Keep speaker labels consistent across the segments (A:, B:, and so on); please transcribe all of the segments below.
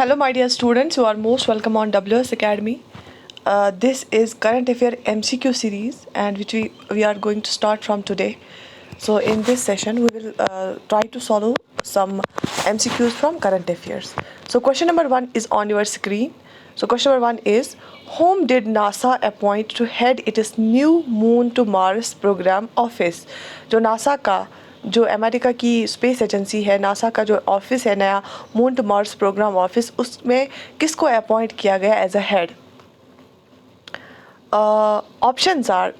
A: Hello, my dear students. You are most welcome on WS Academy. This is Current Affair MCQ series, and which we are going to start from today. So, in this session, we will try to solve some MCQs from current affairs. So, question number 1 is on your screen. So, question number 1 is, whom did NASA appoint to head its new Moon to Mars program office? जो NASA का जो America की space agency है, NASA का जो office है नया moon to Mars program office, उसमें किसको अपॉइंट किया गया as a head? Options are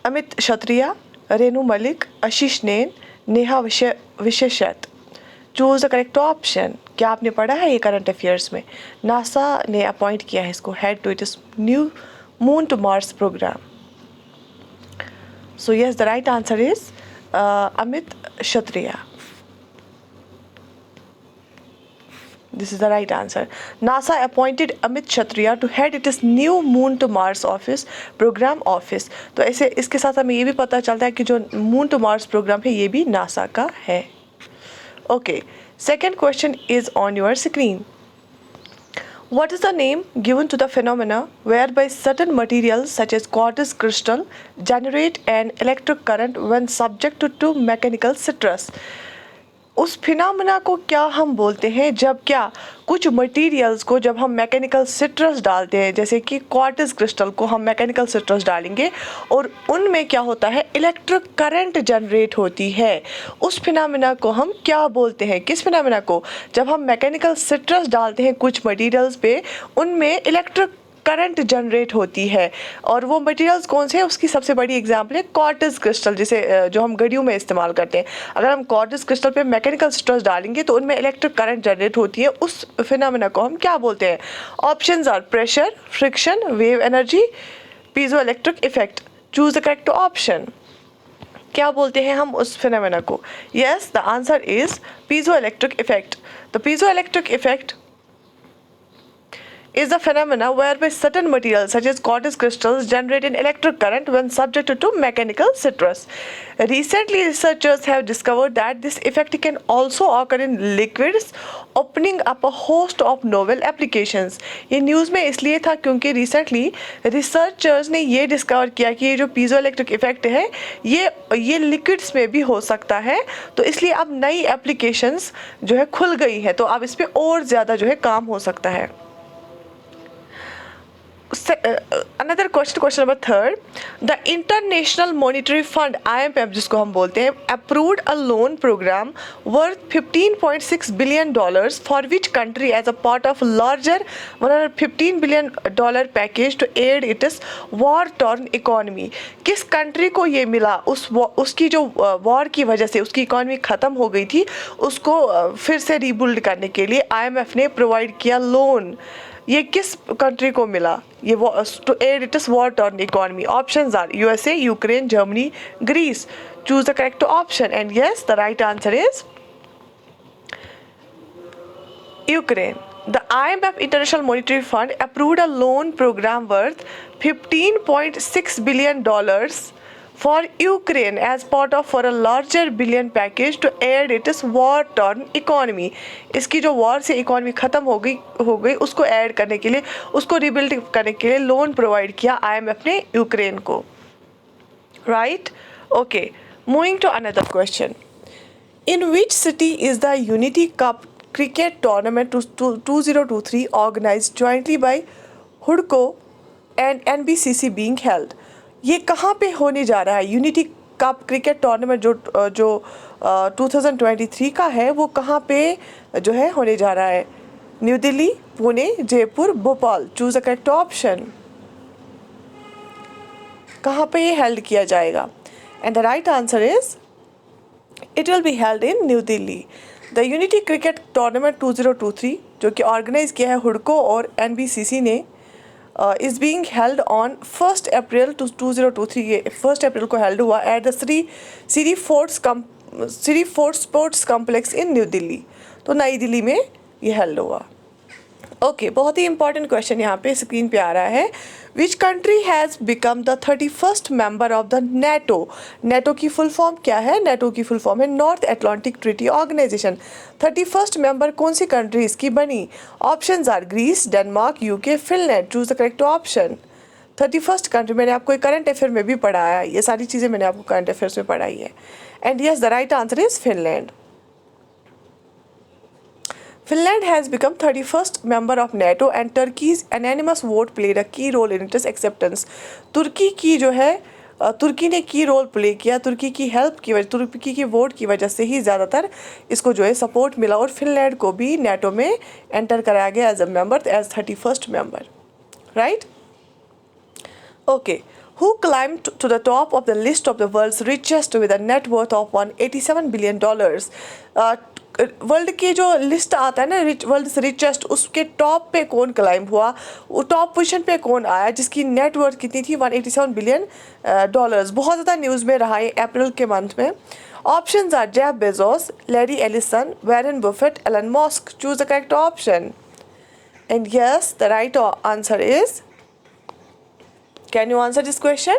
A: Amit Kshatriya, Renu Malik, Ashish Nain, Neha Visheshat. Choose the correct option. क्या आपने पढ़ा है ये करंट अफेयर्स में? नासा ने अपॉइंट किया है इसको head to its new moon to Mars program. So yes, the right answer is Amit Kshatriya. This is the right answer. NASA appointed Amit Kshatriya to head its new Moon to Mars office program office. तो ऐसे इसके साथ हमें ये भी पता चलता है कि जो Moon to Mars program है ये भी NASA का है. Okay. Second question is on your screen. What is the name given to the phenomena whereby certain materials such as quartz crystal generate an electric current when subject to mechanical stress? उस phenomena को क्या हम बोलते हैं जब क्या कुछ materials को जब हम मैकेनिकल स्ट्रेस डालते हैं, जैसे कि क्वार्ट्ज क्रिस्टल को हम मैकेनिकल स्ट्रेस डालेंगे और उनमें क्या होता है, इलेक्ट्रिक करंट जनरेट होती है. उस फिनोमेना को हम क्या बोलते हैं? किस फिनोमेना को? जब हम मैकेनिकल स्ट्रेस डालते हैं कुछ मटेरियल्स पे, उनमें इलेक्ट्रिक करंट जनरेट होती है. और वो मटेरियल्स कौन से हैं? उसकी सबसे बड़ी एग्जांपल है क्वार्ट्ज क्रिस्टल, जिसे जो हम घड़ियों में इस्तेमाल करते हैं. अगर हम क्वार्ट्ज क्रिस्टल पे मैकेनिकल स्ट्रेस डालेंगे तो उनमें इलेक्ट्रिक करंट जनरेट होती है. उस फिनोमेना को हम क्या बोलते हैं? Options are pressure, friction, wave energy, piezoelectric effect. Choose the correct option. क्या बोलते हैं हम उस फिनोमेना को? Yes, the answer is piezoelectric effect. The piezoelectric effect is the phenomena whereby certain materials such as quartz crystals generate an electric current when subjected to mechanical stress. Recently, researchers have discovered that this effect can also occur in liquids, opening up a host of novel applications. ये news में इसलिए था क्योंकि recently researchers ने ये discover किया कि ये जो पीजो इलेक्ट्रिक इफेक्ट है ये लिक्विड्स में भी हो सकता है. तो इसलिए अब नई एप्लीकेशंस जो है खुल गई है, तो अब इस पर और ज़्यादा जो है काम हो सकता है. Another question number 3. The International Monetary Fund IMF जिसको हम बोलते हैं approved a loan program worth $15.6 billion for which country as a part of larger $115 billion package to aid its war-torn economy. किस कंट्री को ये मिला? उसकी जो वॉर की वजह से उसकी इकोनॉमी ख़त्म हो गई थी, उसको फिर से रीबिल्ड करने के लिए IMF ने प्रोवाइड किया लोन. ये किस कंट्री को मिला? ये to aid its war torn economy. Options are USA, Ukraine, Germany, Greece. Choose the correct option. And yes, the right answer is Ukraine. The IMF International Monetary Fund approved a loan program worth $15.6 billion for Ukraine as part of for a larger billion package to aid its war-torn economy. इसकी जो war से economy ख़त्म हो गई उसको add करने के लिए, उसको रिबिल्ड करने के लिए लोन प्रोवाइड किया IMF ने यूक्रेन को. Right? Okay, moving to another question. In which city is the unity cup cricket tournament 2023 organized jointly by हुडको and NBCC being held? ये कहाँ पे होने जा रहा है? यूनिटी कप क्रिकेट टूर्नामेंट जो 2023 का है वो कहाँ पे जो है होने जा रहा है? New Delhi, Pune, Jaipur, Bhopal. Choose the correct option. कहाँ पे ये हेल्ड किया जाएगा? And the right answer is it will be held in new Delhi. The unity cricket tournament 2023 जो कि ऑर्गेनाइज किया है हुडको और NBCC ने is being held on 1st April 2023. ये 1st अप्रैल को हेल्ड हुआ at the city fort sports complex in new Delhi. तो नई दिल्ली में ये हेल्ड हुआ. ओके, बहुत ही इंपॉर्टेंट क्वेश्चन यहाँ पे स्क्रीन पे आ रहा है। Which country has become the 31st member of the NATO? NATO की फुल फॉर्म क्या है? नेटो की फुल फॉर्म है North Atlantic Treaty Organization. 31st member कौन सी कंट्री इसकी बनी? Options are Greece, Denmark, UK, Finland. Choose the correct option. 31st country मैंने आपको करंट अफेयर में भी पढ़ाया है, ये सारी चीज़ें मैंने आपको करंट अफेयर्स में पढ़ाई है। And yes, the right answer is Finland. Finland has become 31st member of NATO and Turkey's unanimous vote played a key role in its acceptance. तुर्की की जो है तुर्की ने की रोल प्ले किया, तुर्की की हेल्प की वजह, तुर्की की वोट की वजह से ही ज़्यादातर इसको जो है सपोर्ट मिला और फिनलैंड को भी नेटो में एंटर कराया गया as a member, as 31st member, right? Okay, who climbed to the top of the list of the world's richest with a net worth of $187 billion? World की जो list आता है ना, वर्ल्ड रिचेस्ट, उसके top पे कौन climb हुआ, वो टॉप पोजीशन पे कौन आया जिसकी नेटवर्थ कितनी थी? $187 बिलियन। बहुत ज़्यादा न्यूज़ में रहा है अप्रैल के मंथ में। Options are Jeff Bezos, Larry Ellison, Warren Buffett, Elon Musk. Choose the correct option. And yes, the right answer is, can you answer this question?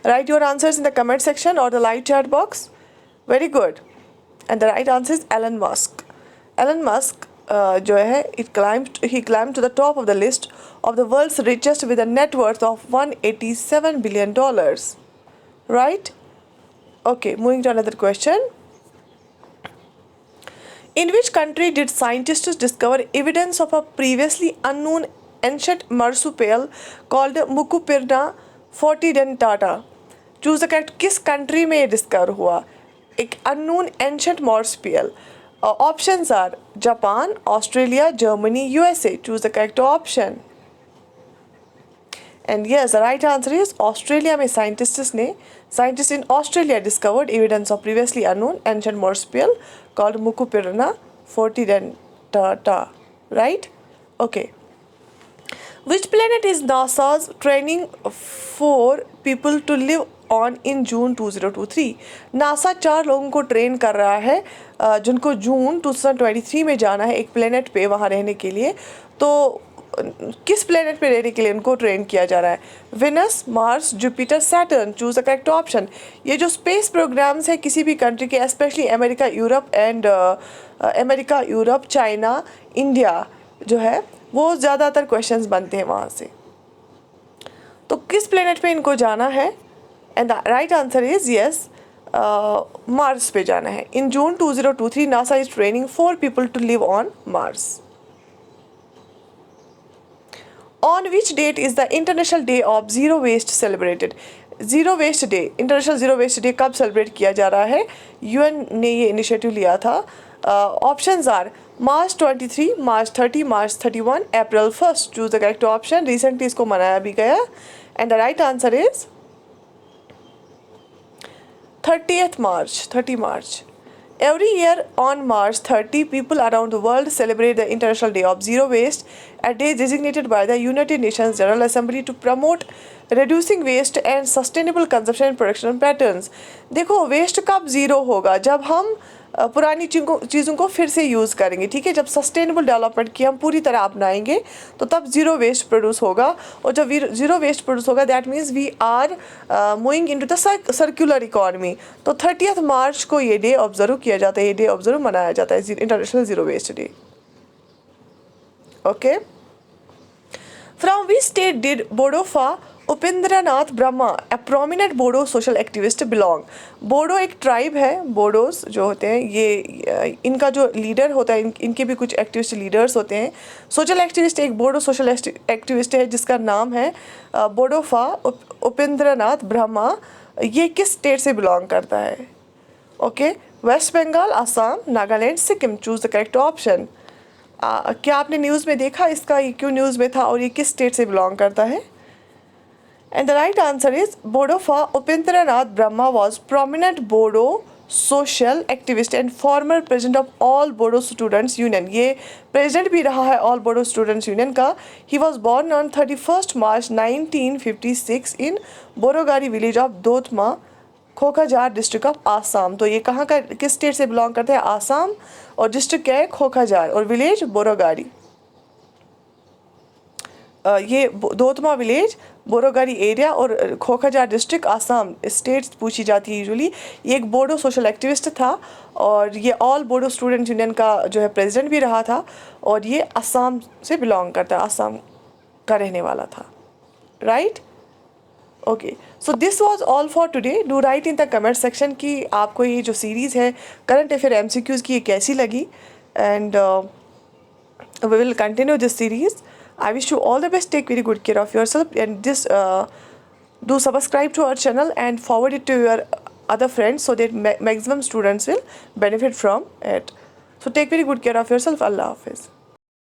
A: Write your answers in the comment section or the live chat box. Very good. And the right answer is Elon Musk. Elon Musk जो है he climbed to the top of the list of the world's richest with a net worth of $187 billion. Right? Okay, moving to another question. In which country did scientists discover evidence of a previously unknown ancient marsupial called Mucopirna fortidentata? Choose the correct. किस country में ये discover हुआ एक unknown ancient marsupial? Options are Japan, Australia, Germany, USA. Choose the correct option. And yes, the right answer is Australia में scientist in Australia discovered evidence of previously unknown ancient marsupial called Mucopirna fortidentata, right? Okay. Which planet is NASA's training for people to live on in June 2023? NASA 4 लोगों को train कर रहा है जिनको जून 2023 में जाना है एक प्लेनेट पे वहाँ रहने के लिए। तो किस प्लेनेट पे रहने के लिए उनको ट्रेन किया जा रहा है? Venus, Mars, Jupiter, Saturn. Choose the correct option. ये जो स्पेस प्रोग्राम्स है किसी भी कंट्री के, specially America, Europe, China, India जो है, वो ज़्यादातर क्वेश्चंस बनते हैं वहाँ से। तो किस प्लेनेट पे इनको जाना है? And the right answer is yes, Mars पे जाना है। In June 2023 NASA is training 4 people to live on Mars. On which date is the International Day of Zero Waste celebrated? Zero waste day, International Zero waste Day कब celebrate किया जा रहा है? UN ने ये इनिशिएटिव लिया था। Options are March 23, March 30, March 31, April 1। Choose the correct option. Recently इसको मनाया भी गया। And the right answer is 30th March, 30 March. Every year on March 30, people around the world celebrate the International Day of Zero Waste, a day designated by the United Nations General Assembly to promote reducing waste and sustainable consumption and production patterns. देखो waste कब zero होगा? जब हम पुरानी चीज़ों को फिर से यूज़ करेंगे, ठीक है? जब सस्टेनेबल डेवलपमेंट की हम पूरी तरह अपनाएंगे तो तब ज़ीरो वेस्ट प्रोड्यूस होगा। और जब ज़ीरो वेस्ट प्रोड्यूस होगा that means we are moving into the circular economy. तो 30th मार्च को ये डे ऑब्जर्व किया जाता है, ये डे ऑब्जर्व मनाया जाता है, International Zero Waste Day. Okay, from which state did Bodofa Upendranath Brahma, a prominent Bodo social activist, belong? Bodo एक ट्राइब है, बोडोस जो होते हैं ये इनका जो लीडर होता है, इनके भी कुछ एक्टिविस्ट लीडर्स होते हैं। सोशल एक्टिविस्ट एक बोडो सोशल एक्टिविस्ट है जिसका नाम है बोडोफा उपेंद्रनाथ ब्रह्मा। ये किस स्टेट से बिलोंग करता है? Okay, West Bengal, Assam, Nagaland, Sikkim. Choose the correct option. क्या आपने न्यूज़ में देखा इसका, ये क्यों न्यूज़ में था और ये किस स्टेट से बिलोंग करता है? And the right answer is Bodofa Upendranath Brahma was prominent Bodo social activist and former president of All Bodo Students Union. ये president भी रहा है All Bodo Students Union का। He was born on 31st March 1956 in Borogari village of Dotma, Kokrajhar district of Assam. तो ये कहाँ का, किस स्टेट से बिलोंग करते हैं? आसाम। और डिस्ट्रिक्ट क्या है? खोखाजार, और विलेज बोरोगारी। ये दोतमा विलेज, बोरोगारी एरिया और खोखजा डिस्ट्रिक्ट, आसाम स्टेट्स पूछी जाती है यूजुअली। ये एक बोडो सोशल एक्टिविस्ट था और ये ऑल बोडो स्टूडेंट यूनियन का जो है प्रेसिडेंट भी रहा था, और ये असम से बिलोंग करता है, असम का रहने वाला था, right. Okay, so this was all for today. Do right in the comment section कि आपको ये जो सीरीज़ है करंट अफेयर MCQs की, ये कैसी लगी, and we will continue this series. I wish you all the best. Take very good care of yourself, and this do subscribe to our channel and forward it to your other friends so that maximum students will benefit from it. So take very good care of yourself. Allah Hafiz.